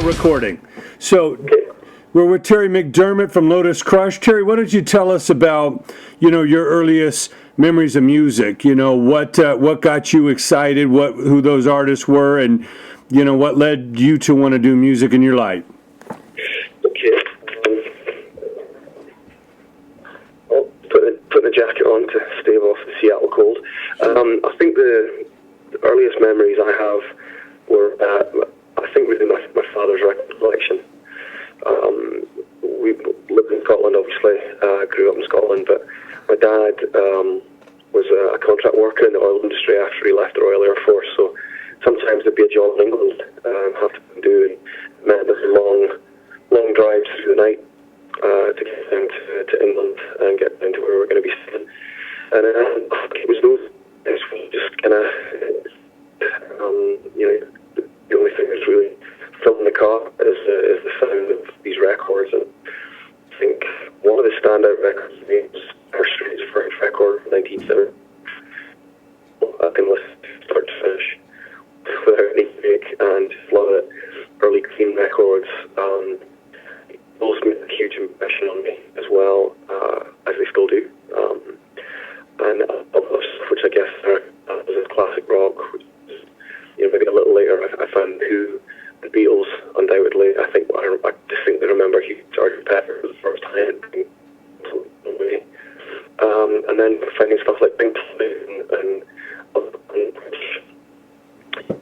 now recording. So Okay. we're with Terry McDermott from Lotus Crush. Terry, what did you tell us about, your earliest memories of music? What got you excited, who those artists were, and, what led you to want to do music in your life? Okay. Putting a jacket on to stave off the Seattle cold. I think the earliest memories I have were, I think, really my father's record collection. We lived in Scotland, obviously. Grew up in Scotland, but my dad was a contract worker in the oil industry after he left the Royal Air Force. So sometimes there'd be a job in England have to do, and it meant there's long drives through the night to get down to England and get down to where we're going to be staying. And it was those days we just kind of, the only thing that's really filling the car is the sound of these records. And I think one of the standout records for me was Our Street's first record from 1970. I can listen to start to finish without any break and just love it. Early Queen records also made a huge impression on me as well, as they still do. And other stuff, which I guess was classic rock, which is, maybe a little later I found Who, the Beatles, undoubtedly. I distinctly remember Sgt. Pepper for the first time. And then finding stuff like Pink Floyd and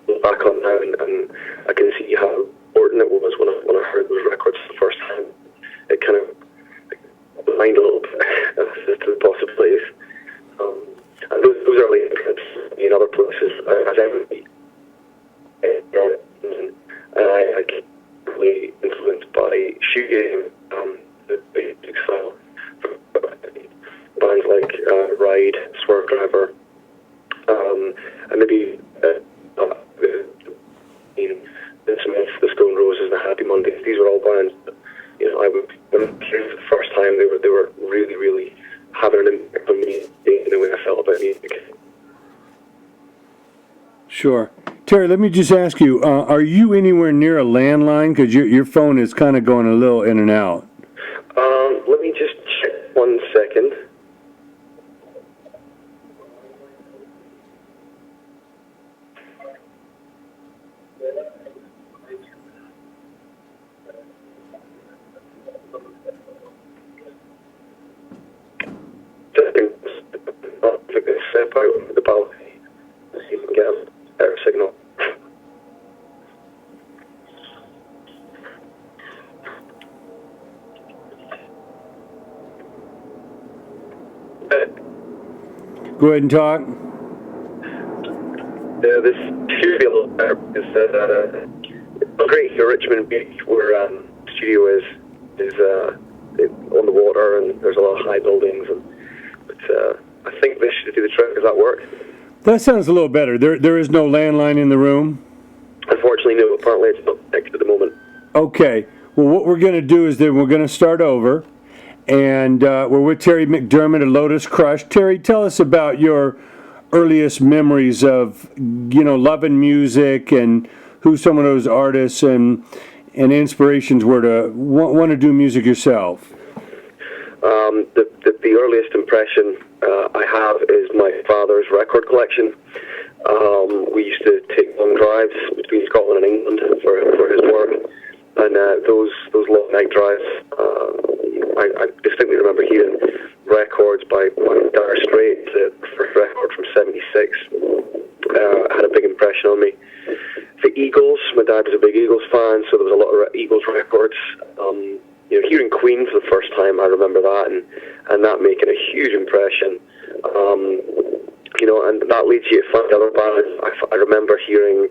look back on now, and I can see how important it was when I heard those records for the first time. It kind of blind a little bit as to the possibilities. And those early imprints in other places, as everybody, and I get really influenced by shoegaze, the basic style. Bands like Ride, Swerve Driver, and maybe the Smiths, the Stone Roses, and the Happy Mondays. These were all bands that, when I heard for the first time, they were really, really having an impact on me in the way I felt about music. Sure. Terry, let me just ask you, are you anywhere near a landline? Because your phone is kind of going a little in and out. Let me just check 1 second. Step out of the balcony and see if we can get a better signal. Go ahead and talk. This should be a little better because great here, Richmond Beach, where the studio is on the water, and there's a lot of high buildings. But I think this should do the trick. Does that work? That sounds a little better. There is no landline in the room? Unfortunately, no. Apparently, it's not connected at the moment. Okay. Well, what we're going to do is then we're going to start over. And we're with Terry McDermott of Lotus Crush. Terry, tell us about your earliest memories of, loving music, and who some of those artists and inspirations were to want to do music yourself. The earliest impression I have is my father's record collection. We used to take long drives between Scotland and England for his work, and those long night drives, I distinctly remember hearing records by Dire Straits. The first record from '76 had a big impression on me. The Eagles, my dad was a big Eagles fan, so there was a lot of Eagles records. Hearing Queen for the first time, I remember that, and that making a huge impression. And that leads you to find other bands. I remember hearing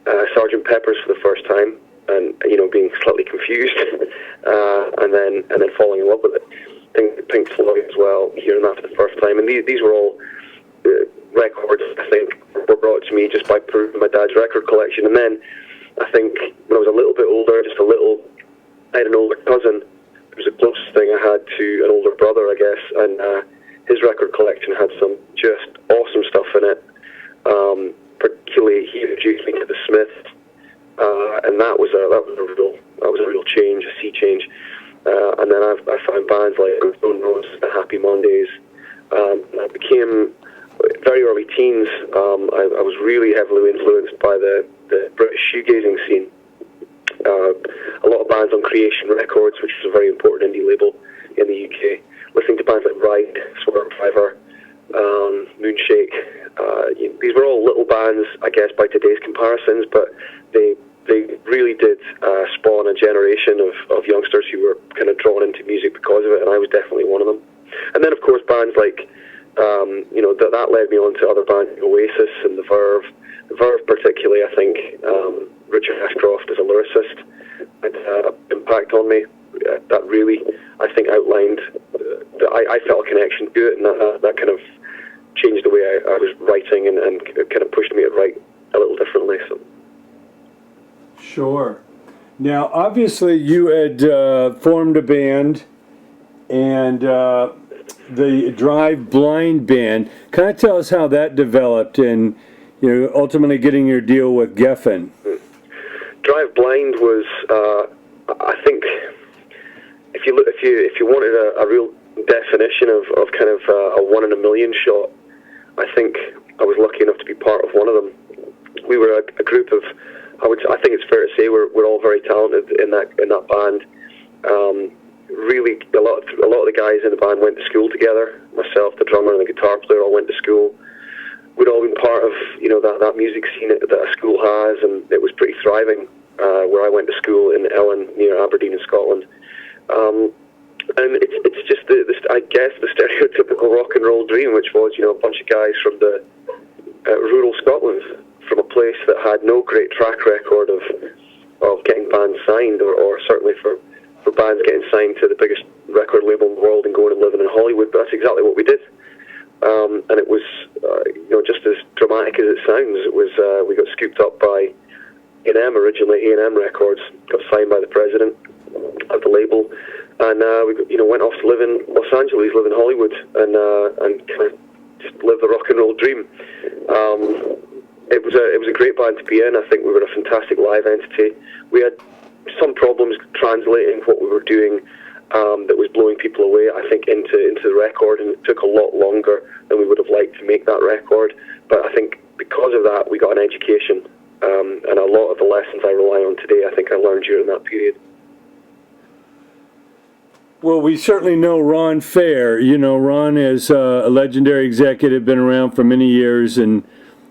Sgt. Pepper's for the first time, and being slightly confused, and then falling in love with it. Pink Floyd as well, hearing that for the first time, and these were all records I think were brought to me just by my dad's record collection. And then I think when I was a little bit older, I had an older cousin. It was the closest thing I had to an older brother, I guess, and his record collection had some just awesome stuff in it. Particularly, he introduced me to the Smiths, and that was a real change, a sea change. And then I found bands like Stone Roses and Happy Mondays. I became very early teens. I was really heavily influenced by the British shoegazing scene. A lot of bands on Creation Records, which is a very important indie label in the UK. Listening to bands like Ride, Swerve Driver, Moonshake. These were all little bands, I guess, by today's comparisons, but they really did spawn a generation of youngsters who were kind of drawn into music because of it, and I was definitely one of them. And then, of course, bands like, that led me on to other bands like Oasis and The Verve. The Verve particularly, I think, Richard Ashcroft as a lyricist had an impact on me. That really, I think, outlined, I felt a connection to it, and that kind of changed the way I was writing and kind of pushed me to write a little differently. So. Sure. Now, obviously, you had formed a band, and the Drive Blind band. Kind of tell us how that developed, and ultimately getting your deal with Geffen. Drive Blind was, I think, if you wanted a real definition of kind of a 1 in a million shot, I think I was lucky enough to be part of one of them. We were a group of, I think it's fair to say we're all very talented in that band. Really, a lot of the guys in the band went to school together. Myself, the drummer, and the guitar player all went to school. We'd all been part of that music scene that a school has, and it was pretty thriving. Where I went to school in Ellon, near Aberdeen in Scotland. And it's just I guess the stereotypical rock and roll dream, which was a bunch of guys from the rural Scotland, from a place that had no great track record of getting bands signed, or certainly for bands getting signed to the biggest record label in the world and going and living in Hollywood. But that's exactly what we did. And it was just as dramatic as it sounds. It was we got scooped up by A&M, originally A&M Records, got signed by the president of the label, and we went off to live in Los Angeles, live in Hollywood, and kind of just live the rock and roll dream. It was a great band to be in. I think we were a fantastic live entity. We had some problems translating what we were doing that was blowing people away, I think, into the record, and it took a lot longer than we would have liked to make that record. But I think because of that, we got an education. And a lot of the lessons I rely on today, I think I learned during that period. Well, we certainly know Ron Fair. Ron is a legendary executive, been around for many years, and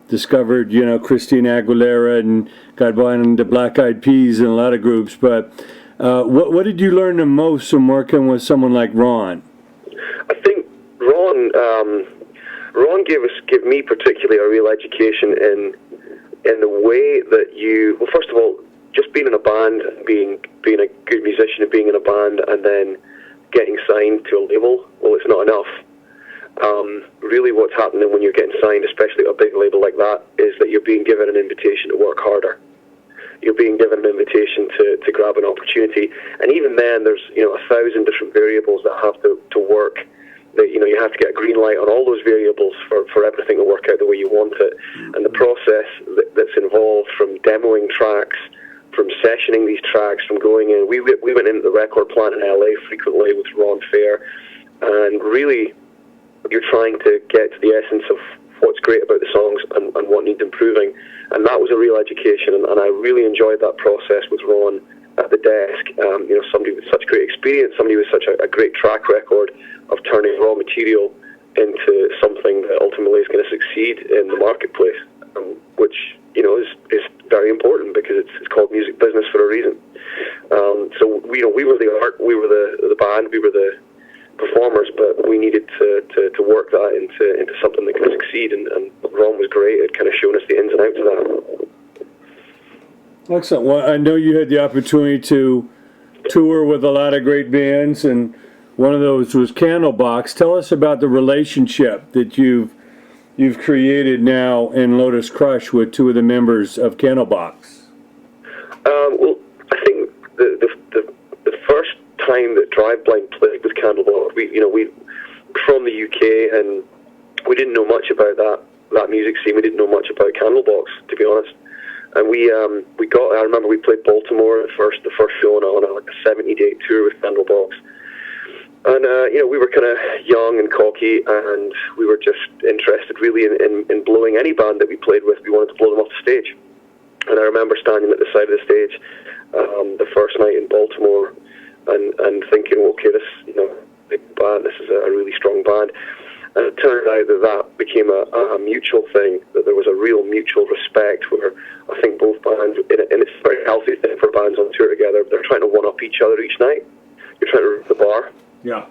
discovered, Christina Aguilera and got behind the Black Eyed Peas and a lot of groups. But what did you learn the most from working with someone like Ron? I think Ron gave me particularly a real education in the way that well, first of all, just being in a band, being a good musician and being in a band, and then getting signed to a label, well, it's not enough. Really what's happening when you're getting signed, especially at a big label like that, is that you're being given an invitation to work harder. You're being given an invitation to grab an opportunity. And even then, there's 1,000 different variables that have to work. That you have to get a green light on all those variables for everything to work out the way you want it. And the process that's involved, from demoing tracks, from sessioning these tracks, from going in. We went into the record plant in LA frequently with Ron Fair, and really you're trying to get to the essence of what's great about the songs and what needs improving. And that was a real education, and I really enjoyed that process with Ron at the desk. Somebody with such great experience, somebody with such a great track record of turning raw material into something that ultimately is going to succeed in the marketplace, which is very important, because it's called music business for a reason. So we were the art, we were the band, we were the performers, but we needed to work that into something that could succeed, and Ron was great at kind of showing us the ins and outs of that. Excellent. Well, I know you had the opportunity to tour with a lot of great bands, and one of those was Candlebox. Tell us about the relationship that you've created now in Lotus Crush with two of the members of Candlebox. Well, I think the first time that Drive Blind played with Candlebox, we from the UK, and we didn't know much about that music scene. We didn't know much about Candlebox, to be honest. And we got. I remember we played Baltimore the first show on a 70-day tour with Candlebox. And, we were kind of young and cocky, and we were just interested really in blowing any band that we played with. We wanted to blow them off the stage. And I remember standing at the side of the stage the first night in Baltimore and thinking, okay, this, big band, this is a really strong band. And it turned out that became a mutual thing, that there was a real mutual respect where I think both bands, and it's a very healthy thing for bands on tour together, they're trying to one-up each other each night. You're trying to raise the bar. Yeah.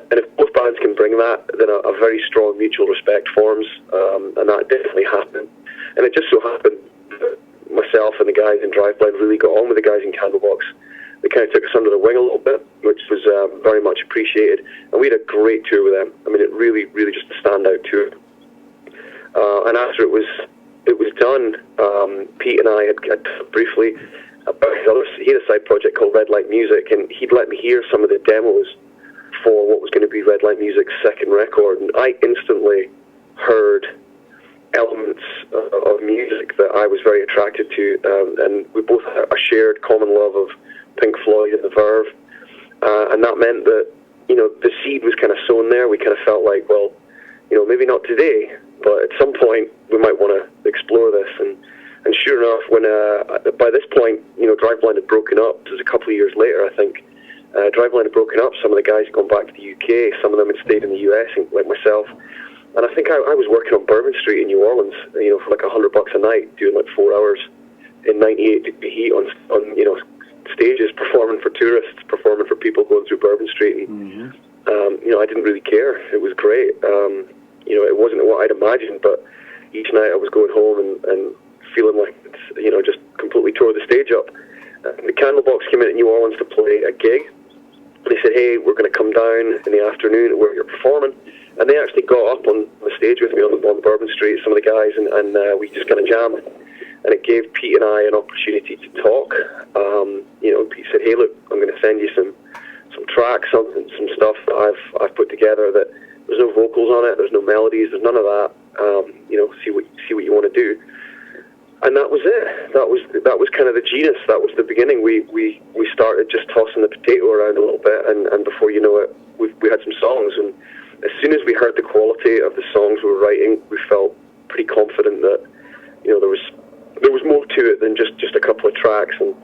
And if both bands can bring that, then a very strong mutual respect forms, and that definitely happened. And it just so happened that myself and the guys in Driveblind really got on with the guys in Candlebox. They kind of took us under the wing a little bit, which was very much appreciated. And we had a great tour with them. I mean, it really, really just a standout tour. And after it was done, Pete and I had talked briefly about he had a side project called Red Light Music, and he'd let me hear some of the demos for what was going to be Red Light Music's second record, and I instantly heard elements of music that I was very attracted to, and we both had a shared common love of Pink Floyd and the Verve, and that meant that, the seed was kind of sown there. We kind of felt like, well, maybe not today, but at some point we might want to explore this, and sure enough, when by this point, Driveblind had broken up. It was a couple of years later, I think. Driveline had broken up. Some of the guys had gone back to the UK. Some of them had stayed in the US, like myself. And I think I was working on Bourbon Street in New Orleans, for like $100 a night, doing like 4 hours in 98-degree heat on stages, performing for tourists, performing for people going through Bourbon Street. And, I didn't really care. It was great. It wasn't what I'd imagined, but each night I was going home and feeling like it's, just completely tore the stage up. The Candlebox came in at New Orleans to play a gig. They said, hey, we're going to come down in the afternoon where you're performing. And they actually got up on the stage with me on Bourbon Street, some of the guys, and we just kind of jammed. And it gave Pete and I an opportunity to talk. Pete said, hey, look, I'm going to send you some tracks, some stuff that I've put together that there's no vocals on it, there's no melodies, there's none of that. See what you want to do. And that was it. That was kind of the genus. That was the beginning. We started just tossing the potato around a little bit, and before you know it, we had some songs. And as soon as we heard the quality of the songs we were writing, we felt pretty confident that there was more to it than just a couple of tracks. And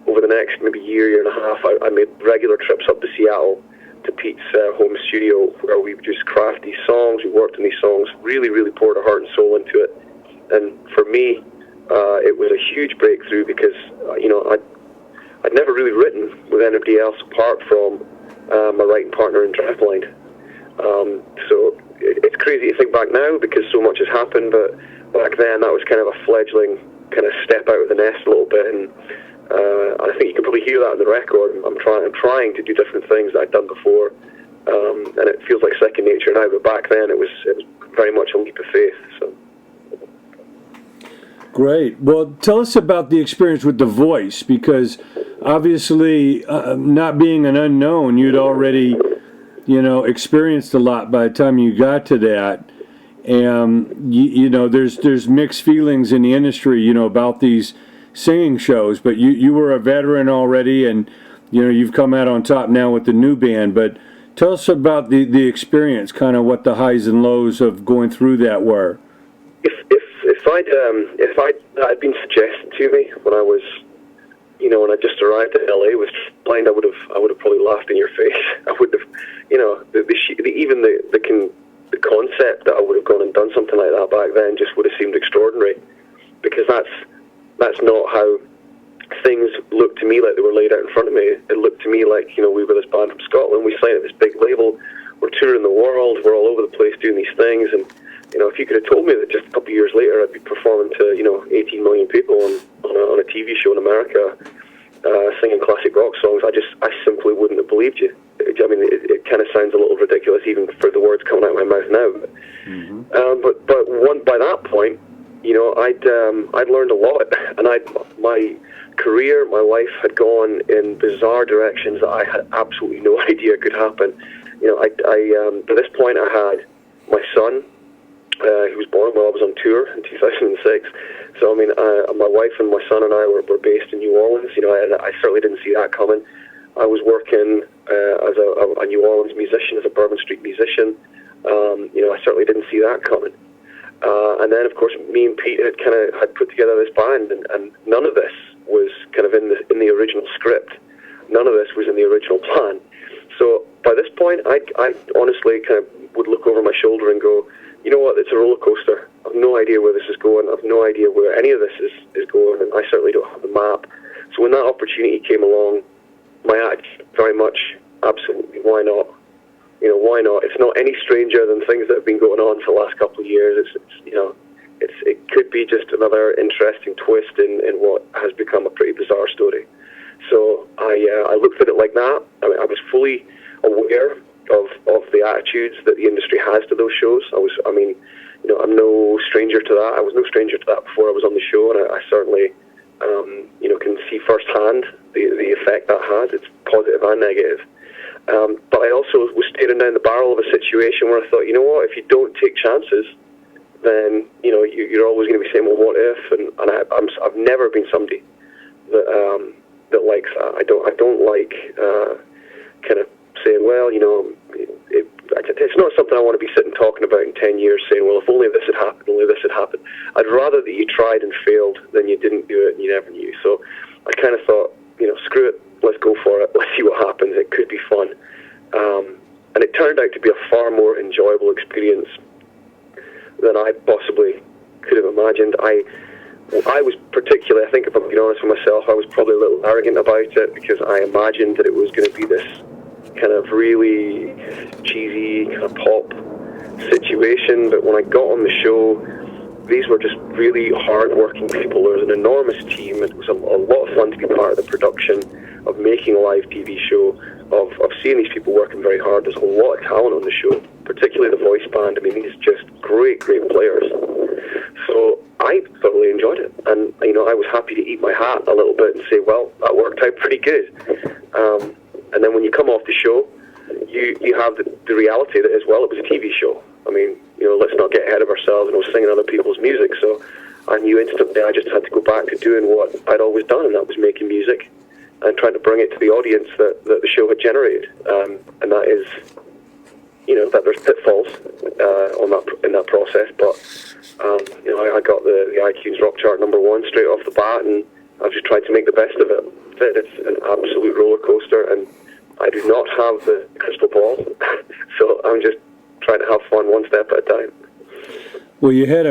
over the next maybe year and a half, I made regular trips up to Seattle to Pete's home studio, where we would just craft these songs. We worked on these songs, really, really poured our heart and soul into it. And for me, it was a huge breakthrough because, I'd never really written with anybody else apart from my writing partner in Driveblind. So it's crazy to think back now because so much has happened, but back then that was kind of a fledgling kind of step out of the nest a little bit, and I think you can probably hear that in the record. I'm trying to do different things that I'd done before, and it feels like second nature now, but back then it was very much a leap of faith. So. Great. Well, tell us about the experience with The Voice, because obviously, not being an unknown, you'd already, experienced a lot by the time you got to that. And, there's mixed feelings in the industry, about these singing shows, but you were a veteran already, and, you've come out on top now with the new band. But tell us about the experience, kind of what the highs and lows of going through that were. If I'd been suggested to me when I was, when I just arrived at LA with Blind, I would have probably laughed in your face. I would have, the concept that I would have gone and done something like that back then just would have seemed extraordinary, because that's not how things looked to me like they were laid out in front of me. It looked to me like, we were this band from Scotland, we signed at this big label, we're touring the world, we're all over the place doing these things, and if you could have told me that just a couple of years later I'd be performing to 18 million people on a TV show in America, singing classic rock songs, I simply wouldn't have believed you. I mean, it kind of sounds a little ridiculous even for the words coming out of my mouth now. But by that point, I'd learned a lot, and my career, my life had gone in bizarre directions that I had absolutely no idea could happen. By this point I had my son. He was born while I was on tour in 2006. So I mean, my wife and my son and I were based in New Orleans. You know, I certainly didn't see that coming. I was working as a New Orleans musician, as a Bourbon Street musician. You know, I certainly didn't see that coming. And then, of course, me and Pete had put together this band, and none of this was kind of in the original script. None of this was in the original plan. So by this point, I honestly kind of would look over my shoulder and go, you know what, it's a roller coaster. I have no idea where this is going. I have no idea where any of this is going, and I certainly don't have the map. So when that opportunity came along, my attitude very much, absolutely, why not? You know, why not? It's not any stranger than things that have been going on for the last couple of years. It could be just another interesting twist in what has become a pretty bizarre story. So I looked at it like that. I mean, I was fully aware of the attitudes that the industry has to those shows. I'm no stranger to that. I was no stranger to that before I was on the show, and I certainly, can see firsthand the effect that has. It's positive and negative. But I also was staring down the barrel of a situation where I thought, you know what, if you don't take chances, then you're always going to be saying, well, what if? And I've never been somebody that likes that. I don't like kind of saying, well, it's not something I want to be sitting talking about in 10 years, saying, well, if only this had happened, only this had happened. I'd rather that you tried and failed than you didn't do it and you never knew. So I kind of thought, screw it, let's go for it, let's see what happens, it could be fun. And it turned out to be a far more enjoyable experience than I possibly could have imagined. I was particularly, I think if I'm being honest with myself, I was probably a little arrogant about it because I imagined that it was going to be this kind of really cheesy kind of pop situation. But when I got on the show, these were just really hard-working people. There was an enormous team. It was a lot of fun to be part of the production, of making a live TV show, of seeing these people working very hard. There's a lot of talent on the show, particularly the voice band. I mean, these just great players. So I thoroughly enjoyed it. And, I was happy to eat my hat a little bit and say, well, that worked out pretty good. And then when you come off the show, you have the reality that as well, it was a TV show. I mean, let's not get ahead of ourselves, and I was singing other people's music, so I knew instantly I just had to go back to doing what I'd always done, and that was making music and trying to bring it to the audience that the show had generated. And that is, that there's pitfalls in that process, but I got the iTunes Rock Chart #1 straight off the bat, and I've just tried to make the best of it. It's an absolute roller coaster, and I do not have the crystal ball, so I'm just trying to have fun one step at a time. Well, you had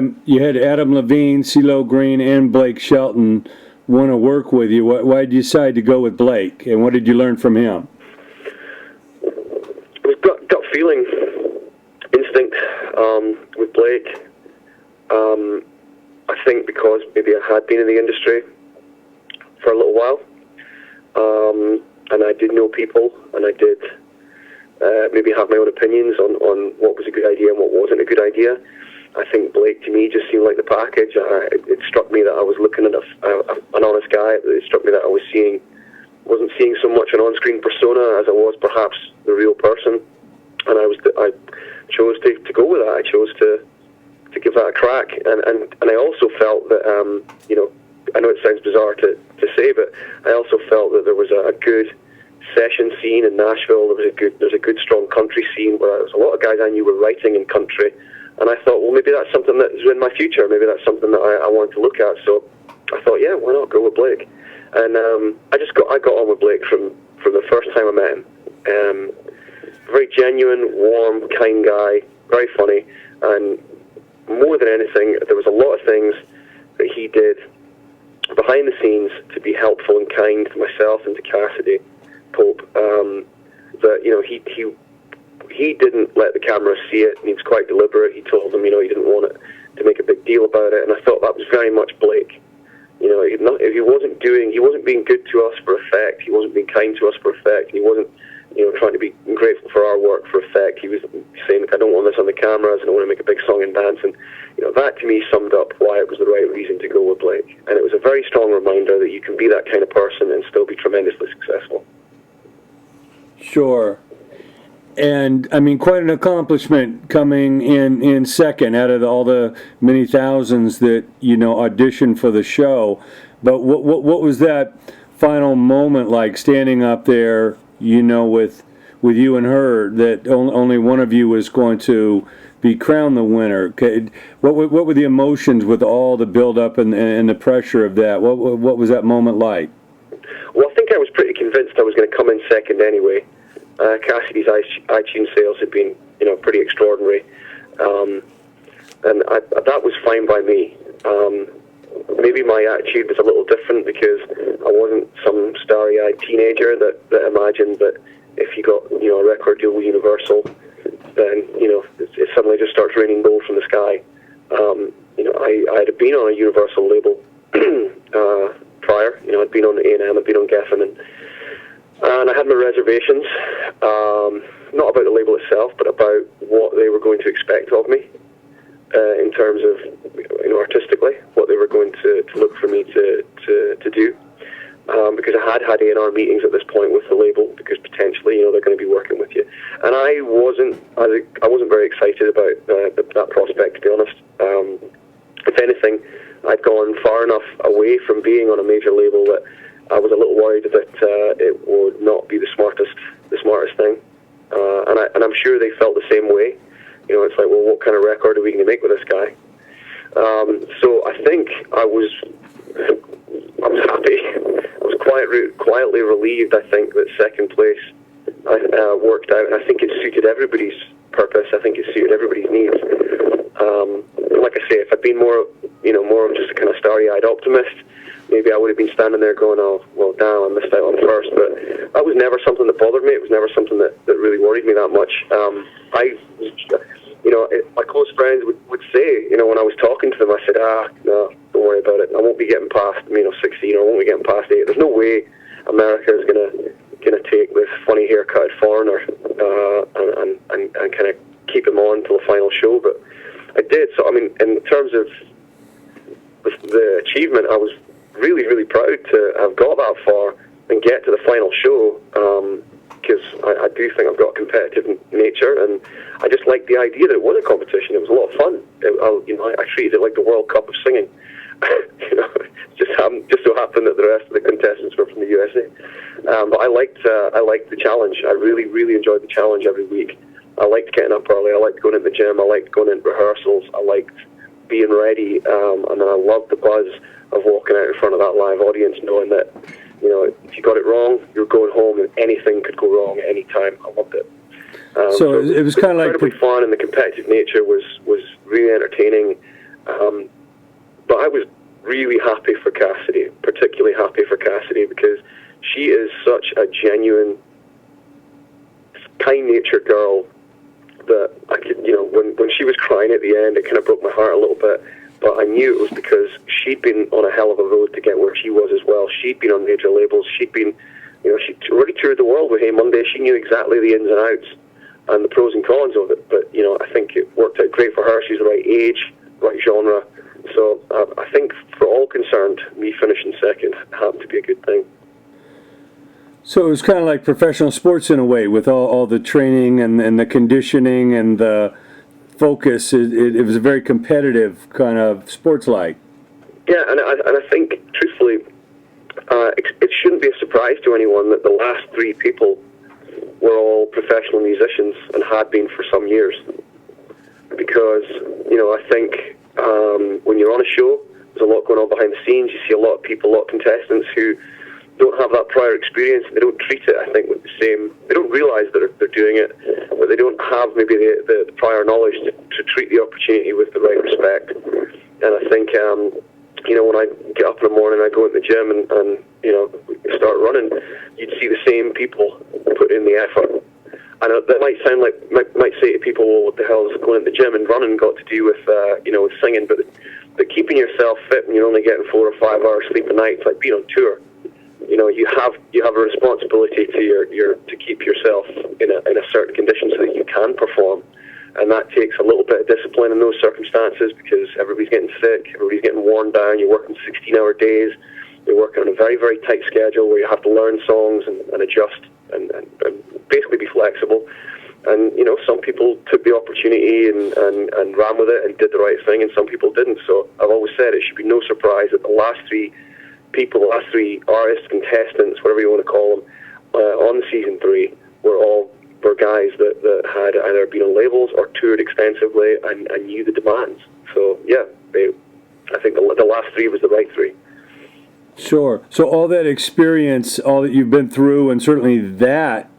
Adam Levine, CeeLo Green, and Blake Shelton want to work with you. Why did you decide to go with Blake, and what did you learn from him? It was gut feeling, instinct with Blake. I think because maybe I had been in the industry for a little while, and I did know people, and I did maybe have my own opinions on what was a good idea and what wasn't a good idea. I think Blake, to me, just seemed like the package. It struck me that I was looking at an honest guy. It struck me that I wasn't seeing so much an on-screen persona as I was perhaps the real person. And I chose to go with that. I chose to give that a crack. And I also felt that, I know it sounds bizarre to say, but I also felt that there was a good session scene in Nashville. There's a good strong country scene where there was a lot of guys I knew were writing in country, and I thought, well, maybe that's something that is in my future. Maybe that's something that I wanted to look at. So I thought, yeah, why not go with Blake? And I got on with Blake from the first time I met him. Very genuine, warm, kind guy, very funny, and more than anything, there was a lot of things that he did behind the scenes to be helpful and kind to myself and to Cassidy Pope, that he didn't let the camera see it, and he was quite deliberate. He told them, he didn't want it to make a big deal about it, and I thought that was very much Blake. He wasn't being good to us for effect. He wasn't being kind to us for effect. He wasn't, trying to be grateful for our work for effect. He was saying, I don't want this on the cameras, I don't want to make a big song and dance, and that to me summed up why it was the right reason to go with Blake. And it was a very strong reminder that you can be that kind of person and still be tremendously successful. Sure. And I mean, quite an accomplishment coming in second out of all the many thousands that auditioned for the show. But what was that final moment like, standing up there, with you and her, that only one of you was going to be crowned the winner? What were the emotions with all the build up and the pressure of that? What was that moment like? Well, I think I was pretty convinced I was going to come in second anyway. Cassidy's iTunes sales had been, pretty extraordinary, and that was fine by me. Maybe my attitude was a little different because I wasn't some starry-eyed teenager that imagined that if you got a record deal with Universal, then it suddenly just starts raining gold from the sky. I had been on a Universal label prior. I'd been on A&M, I'd been on Geffen, and I had my reservations, not about the label itself, but about what they were going to expect of me in terms of, artistically, what they were going to look for me to do. Because I had A&R meetings at this point with the label, because potentially, they're going to be working with you. And I wasn't very excited about that prospect, to be honest. If anything, I'd gone far enough away from being on a major label that I was a little worried that it would not be the smartest thing, and I'm sure they felt the same way. It's like, well, what kind of record are we going to make with this guy? So I think I was happy. I was quietly relieved. I think that second place worked out, and I think it suited everybody's purpose. I think it suited everybody's needs. Like I say, if I'd been more of just a kind of starry-eyed optimist, maybe I would have been standing there going, oh, well, damn, I missed out on first. But that was never something that bothered me. It was never something that really worried me that much. My close friends would say, when I was talking to them, I said, no, don't worry about it. I won't be getting past, 16, or I won't be getting past 8. There's no way America is gonna take this funny haircut foreigner and kind of keep him on till the final show. But I did. So, in terms of the achievement, I was really, really proud to have got that far and get to the final show, because I do think I've got a competitive nature, and I just liked the idea that it was a competition. It was a lot of fun. I treated it like the World Cup of singing. Just so happened that the rest of the contestants were from the USA. But I liked the challenge. I really, really enjoyed the challenge every week. I liked getting up early. I liked going to the gym. I liked going into rehearsals. I liked being ready, and then I loved the buzz of walking out in front of that live audience, knowing that, if you got it wrong, you're going home, and anything could go wrong at any time. I loved it. So it was kind of like incredibly fun, and the competitive nature was really entertaining. But I was really happy for Cassidy, particularly happy for Cassidy, because she is such a genuine, kind-natured girl that I could, when she was crying at the end, it kind of broke my heart a little bit. But I knew it was because she'd been on a hell of a road to get where she was as well. She'd been on major labels. She'd been, she already toured the world with Hey Monday. She knew exactly the ins and outs and the pros and cons of it. But, I think it worked out great for her. She's the right age, right genre. So I think for all concerned, me finishing second happened to be a good thing. So it was kind of like professional sports in a way, with all the training and the conditioning and the focus. It was a very competitive kind of sports-like. Yeah, and I think, truthfully, it shouldn't be a surprise to anyone that the last three people were all professional musicians and had been for some years. Because, I think when you're on a show, there's a lot going on behind the scenes. You see a lot of people, a lot of contestants who don't have that prior experience. They don't treat it, I think, with the same. They don't realise that they're doing it, but they don't have maybe the prior knowledge to treat the opportunity with the right respect. And I think, when I get up in the morning, I go in the gym and start running, you'd see the same people put in the effort. And that might sound like, might say to people, well, what the hell is going to the gym and running got to do with, with singing? But keeping yourself fit when you're only getting 4 or 5 hours sleep a night, it's like being on tour. You have a responsibility to keep yourself in a certain condition so that you can perform, and that takes a little bit of discipline in those circumstances, because everybody's getting sick, everybody's getting worn down. You're working 16-hour days. You're working on a very, very tight schedule where you have to learn songs and adjust and basically be flexible. and you know, some people took the opportunity and ran with it and did the right thing, and some people didn't. So I've always said it should be no surprise that the last three people, the last three artists, contestants, whatever you want to call them, on season 3 were guys that had either been on labels or toured extensively and knew the demands. So yeah, I think the last 3 was the right 3. Sure. So all that experience, all that you've been through, and certainly that,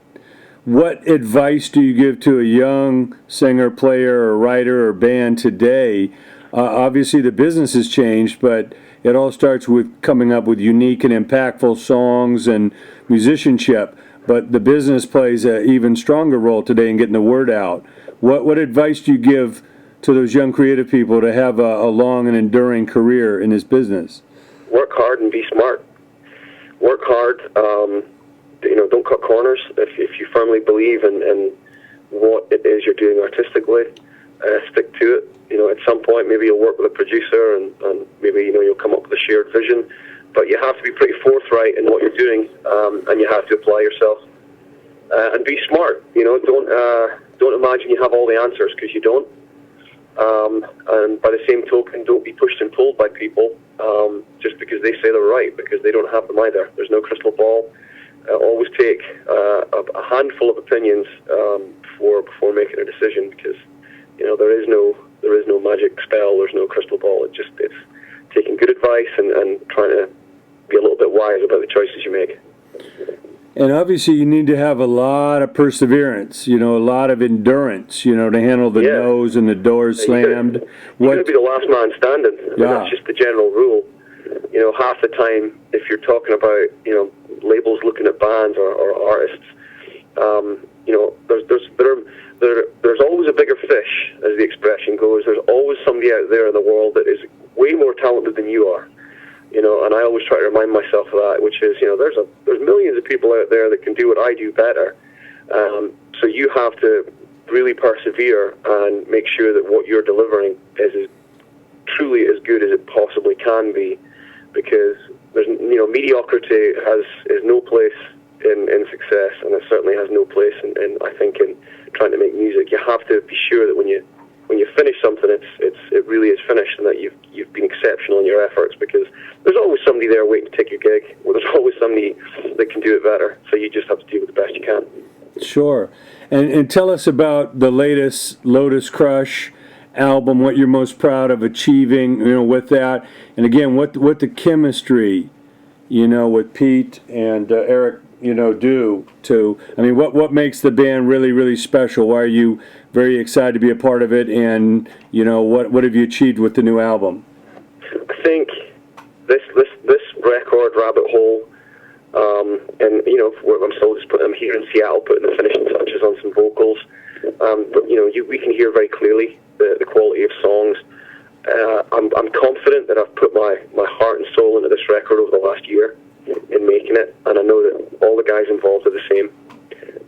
what advice do you give to a young singer, player, or writer, or band today? Obviously the business has changed, but it all starts with coming up with unique and impactful songs and musicianship. But the business plays an even stronger role today in getting the word out. What advice do you give to those young creative people to have a long and enduring career in this business? Work hard and be smart. Work hard. You know, don't cut corners. If you firmly believe in what it is you're doing artistically, stick to it. You know, at some point maybe you'll work with a producer and maybe, you know, you'll come up with a shared vision. But you have to be pretty forthright in what you're doing, and you have to apply yourself and be smart. You know, don't imagine you have all the answers, because you don't. And by the same token, don't be pushed and pulled by people just because they say they're right, because they don't have them either. There's no crystal ball. Always take a handful of opinions before making a decision, because you know there is no magic spell. There's no crystal ball. It's taking good advice and trying to be a little bit wise about the choices you make. And obviously you need to have a lot of perseverance, you know, a lot of endurance, you know, to handle the no's and the doors slammed. You're going to be the last man standing. I mean, that's just the general rule. You know, half the time, if you're talking about, you know, labels looking at bands or artists, you know, there's always a bigger fish, as the expression goes. There's always somebody out there in the world that is way more talented than you are. You know, and I always try to remind myself of that, which is, you know, there's millions of people out there that can do what I do better. So you have to really persevere and make sure that what you're delivering is truly as good as it possibly can be, because there's, you know, mediocrity is no place in success, and it certainly has no place in I think in trying to make music. You have to be sure that when you finish something, it really is finished, and that you've been exceptional in your efforts, because there's always somebody there waiting to take your gig. Well, there's always somebody that can do it better. So you just have to do it the best you can. Sure. And tell us about the latest Lotus Crush album, what you're most proud of achieving, you know, with that. And again, what the chemistry, you know, with Pete and Eric, you know, do to, I mean, what makes the band really, really special? Why are you very excited to be a part of it? And, you know, what have you achieved with the new album? I think this record, Rabbit Hole, and, you know, I'm here in Seattle putting the finishing touches on some vocals. But, you know, we can hear very clearly the quality of songs. I'm confident that I've put my heart and soul into this record over the last year in making it, and I know that all the guys involved are the same.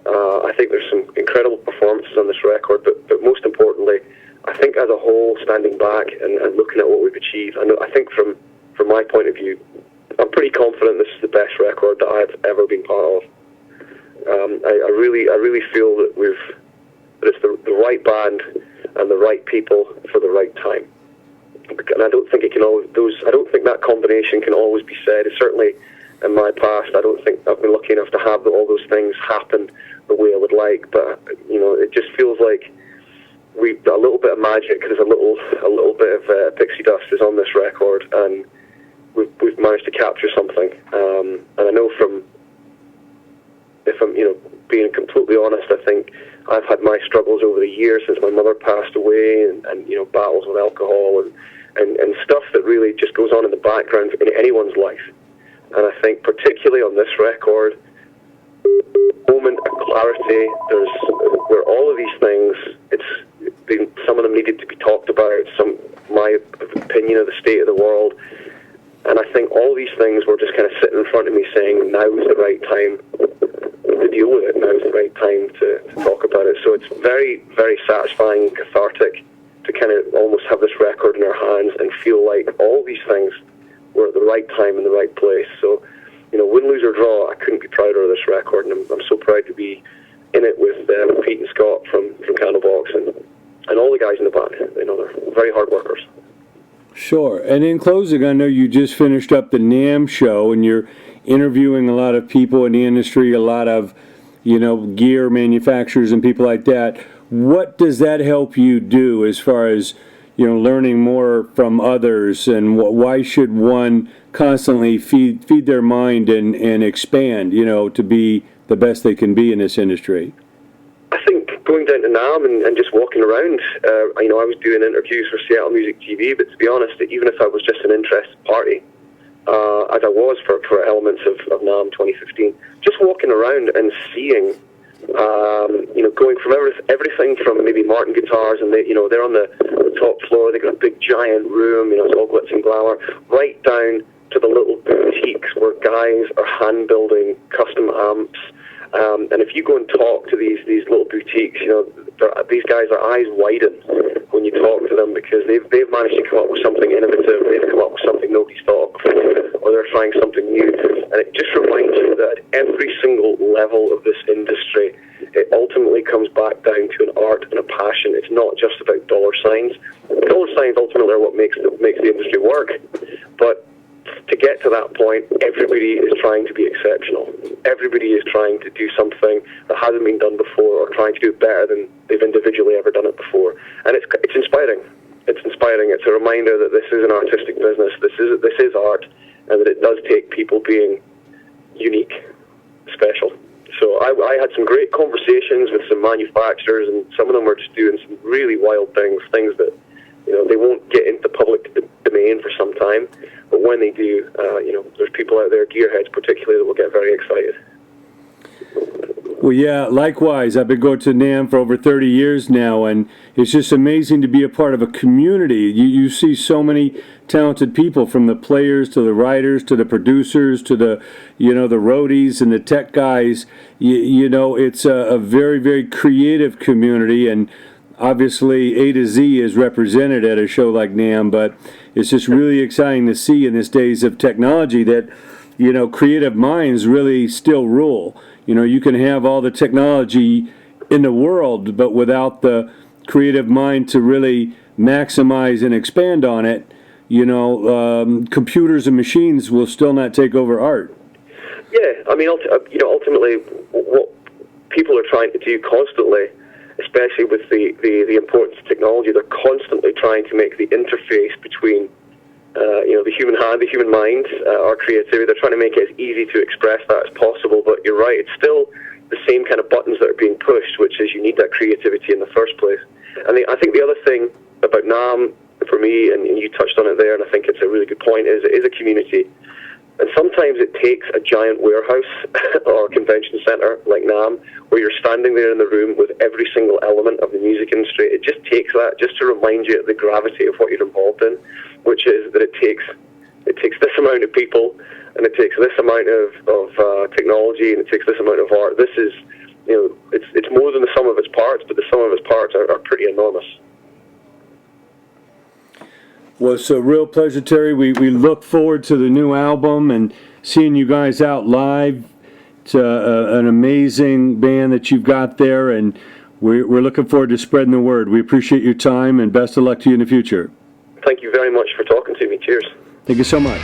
I think there's some incredible performances on this record, but most importantly, I think as a whole, standing back and looking at what we've achieved, I think from my point of view, I'm pretty confident this is the best record that I've ever been part of. I really feel that it's the right band and the right people for the right time. And I don't think that combination can always be said. Certainly in my past, I don't think I've been lucky enough to have all those things happen the way I would like. But you know, it just feels like a little bit of magic. There's a little bit of pixie dust is on this record, and we've managed to capture something. And I know if I'm, you know, being completely honest, I think I've had my struggles over the years since my mother passed away, and you know, battles with alcohol and stuff that really just goes on in the background in anyone's life. And I think particularly on this record, moment of clarity, where all of these things, some of them needed to be talked about, my opinion of the state of the world, and I think all these things were just kind of sitting in front of me saying, now's the right time to deal with it, now's the right time to talk about it. So it's very, very satisfying and cathartic to kind of almost have this record in our hands and feel like all these things were at the right time in the right place. So, you know, win, lose or draw, I couldn't be prouder of this record, and I'm so proud to be in it with Pete and Scott from guys in the band. You know, they're very hard workers. Sure. And in closing, I know you just finished up the NAMM show, and you're interviewing a lot of people in the industry, a lot of, gear manufacturers and people like that. What does that help you do as far as, learning more from others, and why should one constantly feed their mind and expand, to be the best they can be in this industry? I think going down to NAMM and just walking around, I was doing interviews for Seattle Music TV, but to be honest, even if I was just an interested party, as I was for elements of NAMM 2015, just walking around and seeing, going from everything from maybe Martin guitars, and they're on the top floor, they've got a big giant room, it's all glitz and glamour, right down to the little boutiques where guys are hand building custom amps. And if you go and talk to these little boutiques, these guys, their eyes widen when you talk to them, because they've managed to come up with something innovative. They've come up with something nobody's thought of before, or they're trying something new. And it just reminds you that at every single level of this industry, it ultimately comes back down to an art and a passion. It's not just about dollar signs. Dollar signs ultimately are what makes the industry work. But to get to that point, everybody is trying to be exceptional. Everybody is trying to do something that hasn't been done before, or trying to do it better than they've individually ever done it before. And it's inspiring. It's inspiring. It's a reminder that this is an artistic business. This is art, and that it does take people being unique, special. So I had some great conversations with some manufacturers, and some of them were just doing some really wild things that they won't get into public domain for some time. But when they do, there's people out there, gearheads particularly, that will get very excited. Well, yeah, likewise. I've been going to NAMM for over 30 years now, and it's just amazing to be a part of a community. You see so many talented people, from the players to the writers to the producers to the, the roadies and the tech guys. It's a very, very creative community, and obviously A to Z is represented at a show like NAMM, but it's just really exciting to see in these days of technology that, creative minds really still rule. You can have all the technology in the world, but without the creative mind to really maximize and expand on it, computers and machines will still not take over art. Yeah, I mean, ultimately, what people are trying to do constantly, especially with the importance of technology, they're constantly trying to make the interface between the human hand, the human mind, our creativity. They're trying to make it as easy to express that as possible. But you're right, it's still the same kind of buttons that are being pushed, which is you need that creativity in the first place. And I think the other thing about NAMM, for me, and you touched on it there, and I think it's a really good point, is it is a community. And sometimes it takes a giant warehouse or convention center like NAMM, where you're standing there in the room with every single element of the music industry. It just takes that just to remind you of the gravity of what you're involved in, which is that it takes this amount of people, and it takes this amount of technology, and it takes this amount of art. This is, it's more than the sum of its parts, but the sum of its parts are pretty enormous. Well, it's a real pleasure, Terry. We look forward to the new album and seeing you guys out live. It's an amazing band that you've got there, and we're looking forward to spreading the word. We appreciate your time, and best of luck to you in the future. Thank you very much for talking to me. Cheers. Thank you so much.